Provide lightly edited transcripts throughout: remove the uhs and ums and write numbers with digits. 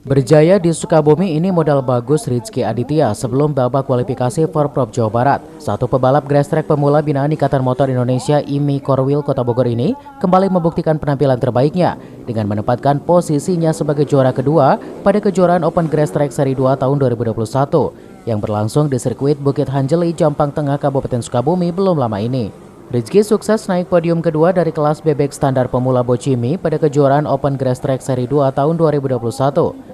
Berjaya di Sukabumi, ini modal bagus Rizky Aditya sebelum babak kualifikasi Forprov Jawa Barat. Satu pebalap grass track pemula binaan Ikatan Motor Indonesia IMI Korwil Kota Bogor ini kembali membuktikan penampilan terbaiknya dengan menempatkan posisinya sebagai juara kedua pada kejuaraan Open Grass Track Seri 2 tahun 2021 yang berlangsung di sirkuit Bukit Hanjeli, Jampang Tengah, Kabupaten Sukabumi belum lama ini. Rizky sukses naik podium kedua dari kelas bebek standar pemula Bocimi pada kejuaraan Open Grass Track Seri 2 tahun 2021.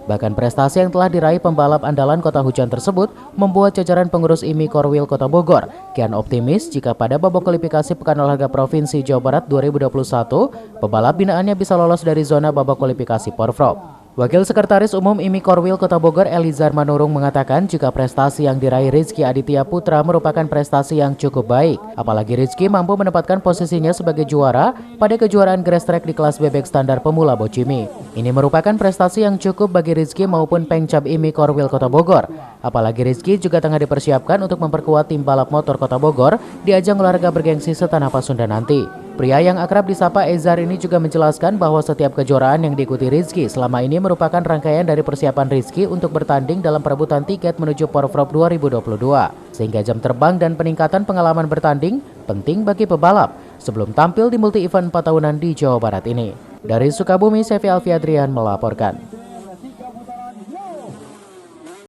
Bahkan prestasi yang telah diraih pembalap andalan Kota Hujan tersebut membuat jajaran pengurus IMI Korwil Kota Bogor kian optimis jika pada babak kualifikasi Pekan Olahraga Provinsi Jawa Barat 2021, pebalap binaannya bisa lolos dari zona babak kualifikasi Porprov. Wakil Sekretaris Umum IMI Korwil Kota Bogor Elizar Manurung mengatakan jika prestasi yang diraih Rizky Aditya Putra merupakan prestasi yang cukup baik. Apalagi Rizky mampu menempatkan posisinya sebagai juara pada kejuaraan grass track di kelas bebek standar pemula Bocimi. Ini merupakan prestasi yang cukup bagi Rizky maupun Pengcap IMI Korwil Kota Bogor. Apalagi Rizky juga tengah dipersiapkan untuk memperkuat tim balap motor Kota Bogor di ajang olahraga bergengsi setanah Pasundan nanti. Pria yang akrab disapa Ezar ini juga menjelaskan bahwa setiap kejuaraan yang diikuti Rizky selama ini merupakan rangkaian dari persiapan Rizky untuk bertanding dalam perebutan tiket menuju Porprov 2022. Sehingga jam terbang dan peningkatan pengalaman bertanding penting bagi pebalap sebelum tampil di multi event 4 tahunan di Jawa Barat ini. Dari Sukabumi, Sevi Alfiadrian melaporkan.